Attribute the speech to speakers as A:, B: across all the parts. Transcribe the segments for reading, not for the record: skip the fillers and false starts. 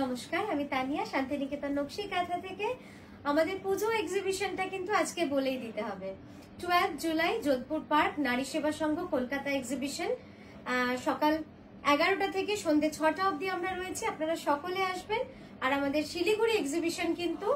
A: নমস্কার, আমি তানিয়া, শান্তিনিকেতন নকশি কাঁথা থেকে। আমাদের পুজো এক্সিবিশনটা কিন্তু আজকে বলেই দিতে হবে। 12 জুলাই যোধপুর পার্ক নারী সেবা সংঘ কলকাতা এক্সিবিশন। সকাল 11টা থেকে সন্ধ্যে 6টা অবধি আমরা রয়েছি, আপনারা সকলে আসবেন। আর আমাদের শিলিগুড়ি এক্সিবিশন কিন্তু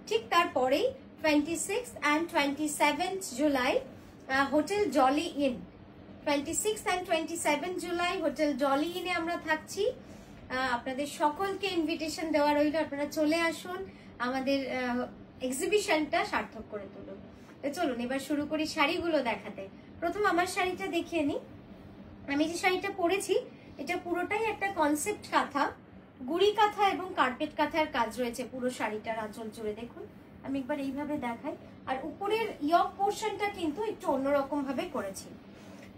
A: ঠিক তারপরেই 26 and 27 July hotel Jolly Inn. 26 and 27 July hotel Jolly ইনে আমরা থাকছি। আপনাদের সকলকে ইনভিটেশন দেওয়া রইল, আপনারা চলে আসুন, আমাদের এক্সিবিশনটা সার্থক করে তুলুন। তো চলুন এবার শুরু করি শাড়িগুলো দেখাতে। প্রথম আমার শাড়িটা দেখিয়ে নিই। আমি যে শাড়িটা পরেছি এটা পুরোটাই একটা কনসেপ্ট কাঁথা, গুড়ি কাঁথা এবং কার্পেট কাঁথার কাজ রয়েছে পুরো শাড়িটার আঁচল জুড়ে। দেখুন আমি একবার এইভাবে দেখাই। আর উপরের ইয়ক পোর্শনটা কিন্তু একটু অন্যরকম ভাবে করেছি।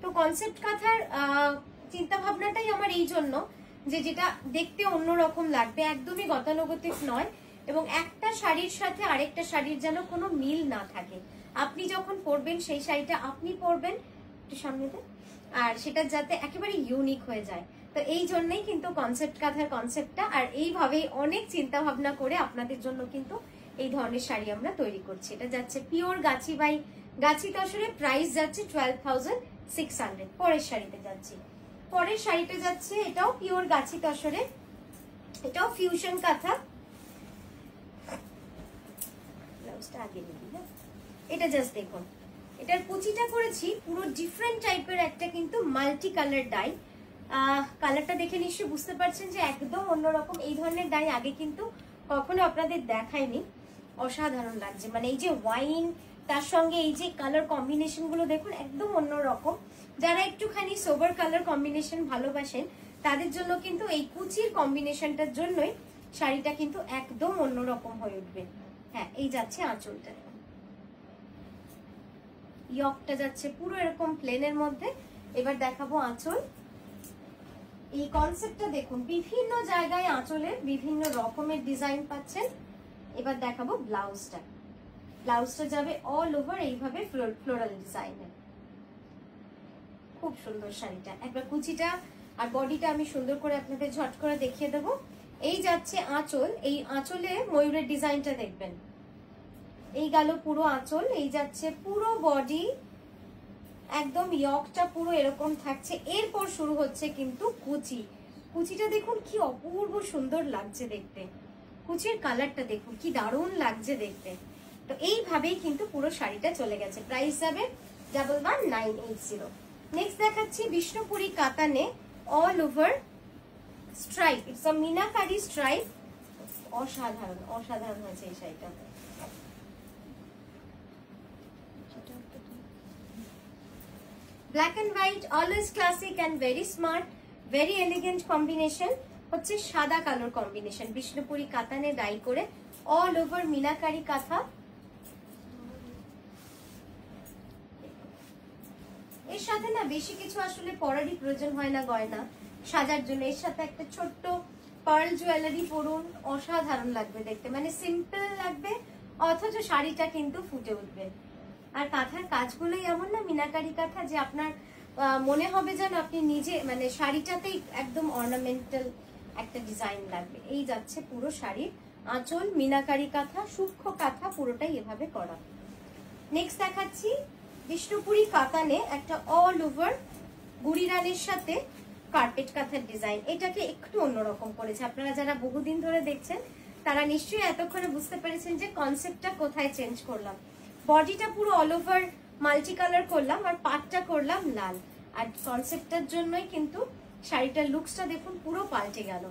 A: তো কনসেপ্ট কাঁথার চিন্তা ভাবনাটাই আমার এই জন্য যে যেটা দেখতে অন্যরকম লাগবে, একদমই গতানুগতিক নয়, এবং একটা শাড়ির সাথে আরেকটা শাড়ির যেন কোনো মিল না থাকে। আপনি যখন পরবেন সেই শাড়িটা আপনি পরবেন, একটু সামনে দেন, আর সেটা যাতে একেবারে ইউনিক হয়ে যায়। তো এই জন্যই কিন্তু কনসেপ্ট কাঁথার কনসেপ্টটা, আর এইভাবেই অনেক চিন্তা ভাবনা করে আপনাদের জন্য কিন্তু এই ধরনের শাড়ি আমরা তৈরি করছি। এটা যাচ্ছে pure Gachhi by Gachhi তসরে, price যাচ্ছে 12,600। পরের শাড়িতে যাচ্ছি। পরের শাড়িটা যাচ্ছে এটাও পিওর গাছি তসরে, এটাও ফিউশন কাঁথা। ব্লাউজটা আগে নিবি না, এটা জাস্ট দেখুন, এটার কুচিটা করেছি পুরো ডিফারেন্ট টাইপের একটা কিন্তু মাল্টি কালার ডাই। কালারটা দেখে নিশ্চয়ই বুঝতে পারছেন যে একদম অন্যরকম। এই ধরনের ডাই আগে কিন্তু কখনো আপনাদের দেখায়নি, অসাধারণ লাগছে। মানে এই যে ওয়াইন, তার সঙ্গে এই যে কালার কম্বিনেশন গুলো দেখুন একদম অন্যরকম। যারা একটুখানি সোবার কালার কম্বিনেশন ভালোবাসেন তাদের জন্য কিন্তু এই কুচির কম্বিনেশনটার জন্যই শাড়িটা কিন্তু একদম অন্যরকম হয়ে উঠবে। হ্যাঁ, এই যাচ্ছে আঁচলটা, ইয়কটা যাচ্ছে পুরো এরকম প্লেনের মধ্যে। এবার দেখাবো আঁচল। এই কনসেপ্টটা দেখুন, বিভিন্ন জায়গায় আঁচলে বিভিন্ন রকমের ডিজাইন পাচ্ছেন। এবার দেখাবো ব্লাউজটা। ব্লাউজটা যাবে অল ওভার এইভাবে ফ্লোরাল ডিজাইনে। খুব সুন্দর শাড়িটা। একবার কুচিটা আর বডিটা আমি সুন্দর করে আপনাদের ঝট করে দেখিয়ে দেবো। এই যাচ্ছে আঁচল, এই আঁচলে ময়ূরের ডিজাইনটা দেখবেন। এই গেল পুরো আঁচল, এই যাচ্ছে পুরো বডি, একদম ইয়কটা পুরো এরকম থাকছে। এরপর শুরু হচ্ছে কিন্তু কুচি। কুচিটা দেখুন কি অপূর্ব সুন্দর লাগছে দেখতে, কুচির কালারটা দেখুন কি দারুণ লাগছে দেখতে। তো এইভাবেই কিন্তু পুরো শাড়িটা চলে গেছে। প্রাইস যাবে 11,980। নেক্সট দেখাচ্ছি বিষ্ণুপুরি কাতানে all over stripe, it's a meenakari stripe. অসাধারণ অসাধারণ হয়েছে এই শাড়িটা। Black and white, always classic and very smart, very elegant combination হচ্ছে সাদা কালোর কম্বিনেশন। বিষ্ণুপুরি কাতানে ডাই করে অল ওভার মিনাকারি কাঁথা। এর সাথে না বেশি কিছু আসলে পরারই প্রয়োজন হয় না গয়না সাজার জন্য। এর সাথে একটা ছোট্ট পার্ল জুয়েলারি পরুন, অসাধারণ লাগবে দেখতে। মানে সিম্পল লাগবে অথচ শাড়িটা কিন্তু ফুটে উঠবে। আর কাঁথার কাজগুলোই এমন না, মিনাকারি কাঁথা, যে আপনার মনে হবে যেন আপনি নিজে মানে শাড়িটাতেই একদম অর্নামেন্টাল একটা ডিজাইন লাগবে। এই যাচ্ছে পুরো শাড়ির আঁচল, মিনাকারি কাঁথা, সূক্ষ্ম কাঁথা, পুরোটাই এভাবে করা। নেক্সট দেখাচ্ছি বিষ্ণুপুরি কাতানে একটা অল ওভার গুড়ি রানের সাথে কার্পেট কাঁথার ডিজাইন। এটাকে একটু অন্যরকম করেছে। আপনারা যারা বহুদিন ধরে দেখছেন তারা নিশ্চয়ই এতক্ষণে বুঝতে পেরেছেন যে কনসেপ্টটা কোথায় চেঞ্জ করলাম। বডিটা পুরো অল ওভার মাল্টি কালার করলাম আর পাটটা করলাম লাল। আর কনসেপ্টটার জন্যই কিন্তু শাড়িটার লুকসটা দেখুন পুরো পাল্টে গেল।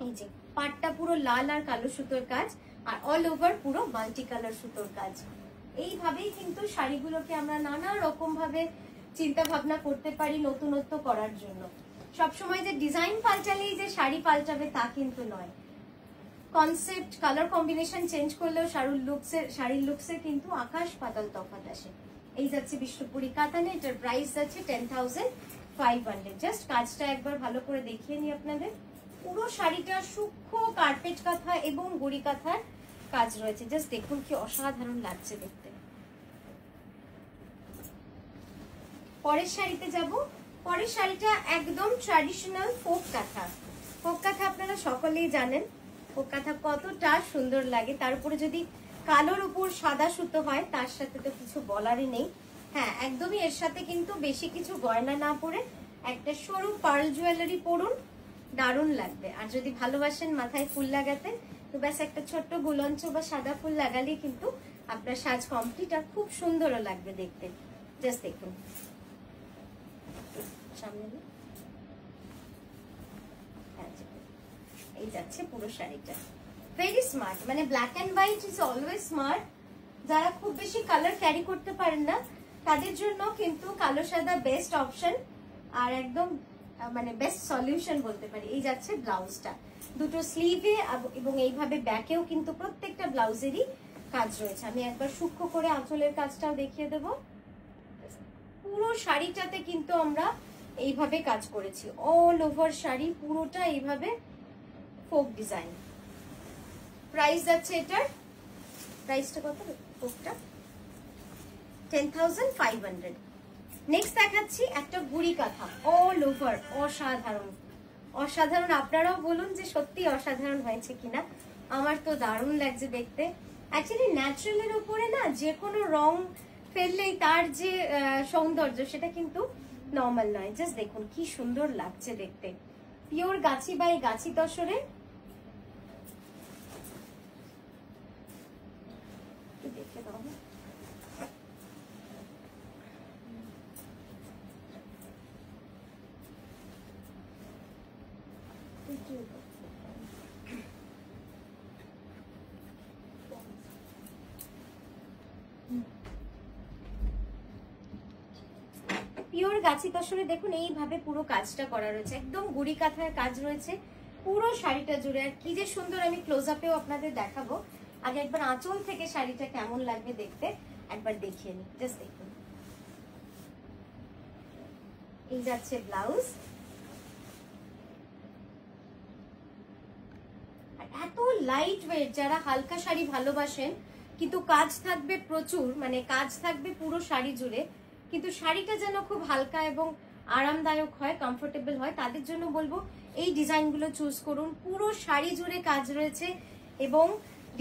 A: এই যে পাটটা পুরো লাল আর কালো সুতোর কাজ, আর অল ওভার পুরো মাল্টি কালার সুতোর কাজ। এইভাবেই কিন্তু শাড়িগুলোকে আমরা নানা রকম ভাবে চিন্তা ভাবনা করতে পারি নতুনত্ব করার জন্য। সবসময় যে ডিজাইন পাল্টালেই যে শাড়ি পাল্টাবে তা কিন্তু নয়। কনসেপ্ট, কালার কম্বিনেশন চেঞ্জ করলেও শাড়ির লুকসে কিন্তু আকাশ পাতাল তফাৎ আসে। এই যাচ্ছে বিষ্ণুপুরি কাতানে, এটার প্রাইস যাচ্ছে 10,500। জাস্ট কাজটা একবার ভালো করে দেখিয়ে নিই আপনাদের। পুরো শাড়িটা সূক্ষ্ম কার্পেট কাঁথা এবং গুড়ি কাঁথার কাজ রয়েছে। জাস্ট দেখুন কি অসাধারণ লাগছে দেখতে। পরের শাড়িতে যাব। পরের শাড়িটা একদম ট্র্যাডিশনাল ফোক কাঁথা। ফোক কাঁথা আপনারা সকলেই জানেন ফোক কাঁথা কতটা সুন্দর লাগে, তার উপরে যদি কালোর উপর সাদা সুতো হয় তার সাথে তো কিছু বলারই নেই। হ্যাঁ, একদমই এর সাথে কিন্তু বেশি কিছু গয়না না পরে একটা সরু পার্ল জুয়েলারি পরুন, দারুণ লাগবে। আর যদি ভালোবাসেন মাথায় ফুল লাগাতে, তো ব্যাস একটা ছোট্ট গুলঞ্চ বা সাদা ফুল লাগালেই কিন্তু আপনার সাজ কমপ্লিট, আর খুব সুন্দরও লাগবে দেখতে। জাস্ট দেখুন সামনে, এই যাচ্ছে পুরো শাড়িটা। ভেরি স্মার্ট, মানে black and white is always smart. যারা খুব বেশি কালার ক্যারি করতে পারেন না তাদের জন্য কিন্তু কালো সাদা বেস্ট অপশন, আর একদম মানে বেস্ট সলিউশন বলতে পারি। এই যাচ্ছে ব্লাউজটা, দুটো স্লিভে এবং এইভাবে ব্যাকেও কিন্তু প্রত্যেকটা ব্লাউজেরই কাজ রয়েছে। আমি একবার সূক্ষ্ম করে আঁচলের কাজটাও দেখিয়ে দেব। পুরো শাড়িটাতে কিন্তু আমরা এইভাবে কাজ করেছি, অল ওভার শাড়ি পুরোটা এইভাবে ফোক ডিজাইন। প্রাইস আছে এটার, প্রাইসটা কত ফোকটা? 10,500। নেক্সট দেখাচ্ছি একটা গুড়ি কাঁথা, অল ওভার, অসাধারণ অসাধারণ। আপনারাও বলুন যে সত্যি অসাধারণ হয়েছে কিনা। আমার তো দারুণ লাগছে দেখতে। অ্যাকচুয়ালি ন্যাচারালের উপরে না যে কোনো রং ফেললেই তার যে সৌন্দর্য সেটা কিন্তু নর্মাল নয়। জাস্ট দেখুন কি সুন্দর লাগছে দেখতে, পিওর গাছি বাই গাছি তসরে। দেখে দাও, পিওর গাছি তসরে দেখুন এইভাবে পুরো কাজটা করা রয়েছে, একদম গুড়ি কাঁথার কাজ রয়েছে পুরো শাড়িটা জুড়ে। আর কি যে সুন্দর, আমি ক্লোজ আপেও আপনাদের দেখাবো। আগে একবার আঁচল থেকে শাড়িটা কেমন লাগবে দেখতে একবার দেখিয়ে নিই। জাস্ট দেখুন, এই যাচ্ছে ব্লাউজ। এত লাইট ওয়েট, যারা হালকা শাড়ি ভালোবাসেন কিন্তু কাজ থাকবে প্রচুর, মানে কাজ থাকবে পুরো শাড়ি জুড়ে, কিন্তু শাড়িটা যেন খুব হালকা এবং আরামদায়ক হয়, কমফোর্টেবল হয়, তাদের জন্য বলবো এই ডিজাইনগুলো চুজ করুন। পুরো শাড়ি জুড়ে কাজ রয়েছে এবং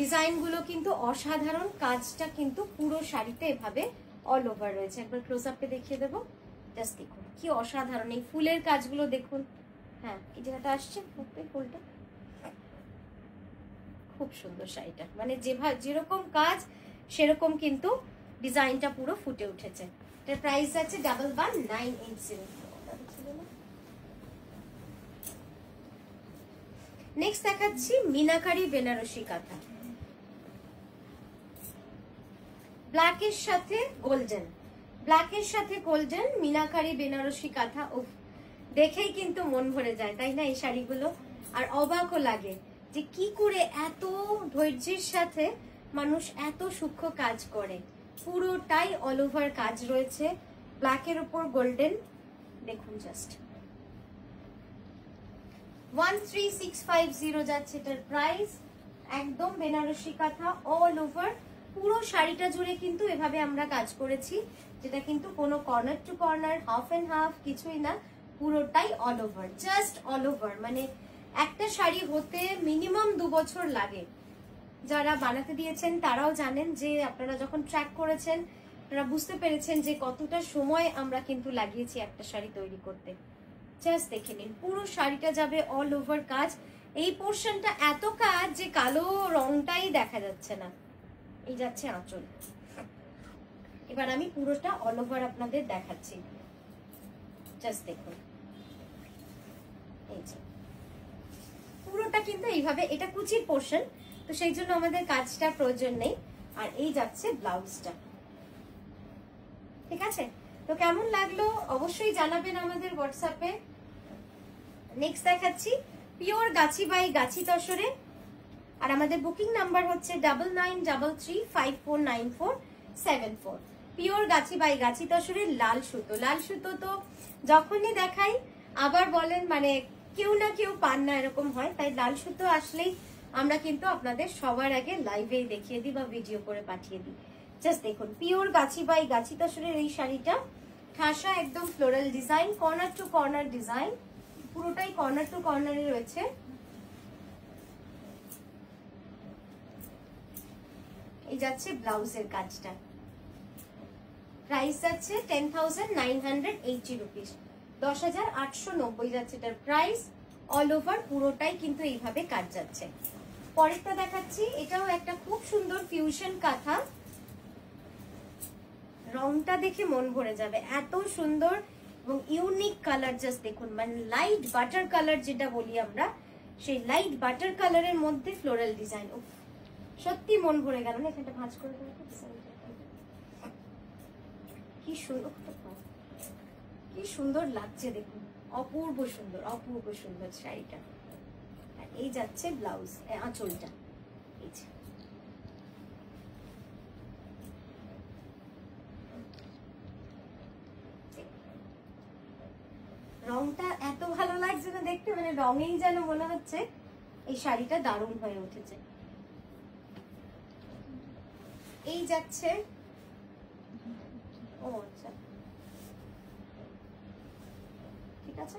A: ডিজাইনগুলো কিন্তু অসাধারণ, কাজটা কিন্তু পুরো শাড়িতে এভাবে অল ওভার রয়েছে। একবার ক্লোজ আপে দেখিয়ে দেবো, জাস্ট দেখুন কি অসাধারণ। এই ফুলের কাজগুলো দেখুন, হ্যাঁ এই জায়গাটা আসছে ফুলটা, খুব সুন্দর শাড়িটা, মানে যেরকম কাজ সেরকম কিন্তু ডিজাইনটা পুরো ফুটে উঠেছে। এটার প্রাইস আছে 11,980। নেক্সট দেখাচ্ছি মিনাকারি বেনারসি কাঁথা, ব্ল্যাকের সাথে গোল্ডেন, ব্ল্যাকের সাথে গোল্ডেন মিনাকারি বেনারসি কাঁথা। ও দেখেই কিন্তু মন ভরে যায়, তাই না এই শাড়িগুলো? আর অবাকও লাগে যে কি করে এত ধৈর্যের সাথে মানুষ এত সূক্ষ্ম কাজ করে। পুরোটাই অল ওভার কাজ রয়েছে, ব্ল্যাকের উপর গোল্ডেন। দেখুন জাস্ট 13,650 যাচ্ছে এটার প্রাইস। একদম বেনারসি কাঁথা অল ওভার, পুরো শাড়িটা জুড়ে কিন্তু এভাবে আমরা কাজ করেছি, যেটা কিন্তু কোনো corner to corner, half and half কিছুই না, পুরোটাই all over, just all over. মানে একটা শাড়ি হতে মিনিমাম 2 বছর লাগে। যারা বানাতে দিয়েছেন তারাও জানেন যে আপনারা যখন ট্র্যাক করেছেন আপনারা বুঝতে পেরেছেন যে কতটা সময় আমরা কিন্তু লাগিয়েছি একটা শাড়ি তৈরি করতে। জাস্ট দেখে নিন, পুরো শাড়িটা যাবে অল ওভার কাজ। এই পোর্শনটা এত কাজ যে কালো রংটাই দেখা যাচ্ছে না। এই যাচ্ছে আঁচল। এবার আমি পুরোটা অল ওভার আপনাদের দেখাচ্ছি, জাস্ট দেখুন। এই যে পুরোটা কিন্তু এইভাবে, এটা কুচির পোর্শন, তো সেই জন্য আমাদের কাজটা প্রয়োজন নেই। আর এই যাচ্ছে ব্লাউজটা, ঠিক আছে? তো কেমন লাগলো অবশ্যই জানাবেন আমাদের হোয়াটসঅ্যাপে। নেক্সট দেখাচ্ছি পিওর গাছি বাই গাছি তসরে, আর আমাদের বুকিং নাম্বার হচ্ছে 9933549474। পিওর গাছি বাই গাছি তসরের লাল সুতো। লাল সুতো তো যখনই দেখাই আবার বলেন মানে কেউ না কেউ পান না, এরকম হয়। তাই লাল সুতো আসলেই আমরা কিন্তু আপনাদের সবার আগে লাইভে দেখিয়ে দিই বা ভিডিও করে পাঠিয়ে দিই। জাস্ট দেখুন পিওর গাছি বাই গাছি তসরের এই শাড়িটা, ঠাসা একদম floral design, corner to corner design, পুরোটাই কর্নার টু কর্নারে রয়েছে। এই যাচ্ছে ব্লাউজের কাজটা, প্রাইস যাচ্ছে 10,980 রুপিস, 10,890 যাচ্ছে এটার প্রাইস। অল ওভার পুরোটাই কিন্তু এইভাবে কাজ যাচ্ছে। পরেরটা দেখাচ্ছি, এটাও একটা খুব সুন্দর ফিউশন কাঁথা, রংটা দেখে মন ভরে যাবে, এত সুন্দর এবং ইউনিক কালার। জাস্ট দেখুন, মানে লাইট বাটার কালার যেটা বলি আমরা, সেই লাইট বাটার কালারের মধ্যে ফ্লোরাল ডিজাইন, সত্যি মন ভরে গেল না। এখানটা ভাঁজ করে দেবো, কি সুন্দর, কি সুন্দর লাগছে দেখুন, অপূর্ব সুন্দর, অপূর্ব সুন্দর শাড়িটা। আর এই যাচ্ছে ব্লাউজ, আঁচলটা, এই যে রংটা এত ভালো লাগছে না দেখতে, মানে রঙেই যেন মনে হচ্ছে এই শাড়িটা দারুণ হয়ে উঠেছে। এই যাচ্ছে, ও আচ্ছা ঠিক আছে,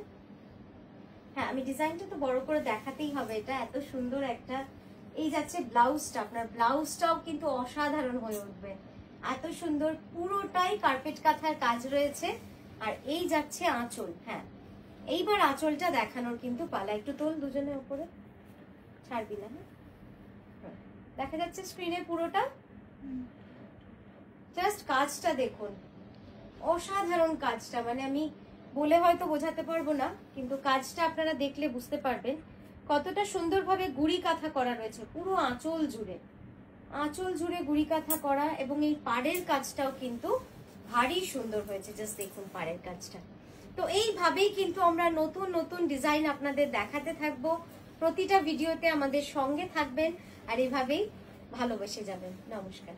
A: হ্যাঁ আমি ডিজাইনটা তো বড় করে দেখাতেই হবে, এটা এত সুন্দর একটা। এই যাচ্ছে ব্লাউজটা, আপনার ব্লাউজটাও কিন্তু অসাধারণ হয়ে উঠবে, এত সুন্দর, পুরোটাই কার্পেট কাঁথার কাজ রয়েছে। আর এই যাচ্ছে আঁচল। হ্যাঁ এইবার আঁচলটা দেখানোর কিন্তু পালা, একটু তোল দুজনের উপরে, ছাড়বি না, হ্যাঁ দেখা যাচ্ছে স্ক্রিনে পুরোটা। জাস্ট কাজটা দেখুন, অসাধারণ কাজটা, মানে আমি বলে হয়তো বোঝাতে পারবো না, কিন্তু কাজটা আপনারা দেখলে বুঝতে পারবেন কতটা সুন্দরভাবে গুড়ি কাঁথা করা রয়েছে পুরো আঁচল জুড়ে, আঁচল জুড়ে গুড়ি কাঁথা করা। এবং এই পাড়ের কাজটাও কিন্তু ভারী সুন্দর হয়েছে, জাস্ট দেখুন পাড়ের কাজটা। তো এইভাবেই কিন্তু আমরা নতুন নতুন ডিজাইন আপনাদের দেখাতে থাকবো, প্রতিটা ভিডিওতে আমাদের সঙ্গে থাকবেন আর এভাবেই ভালোবেসে যাবেন। নমস্কার।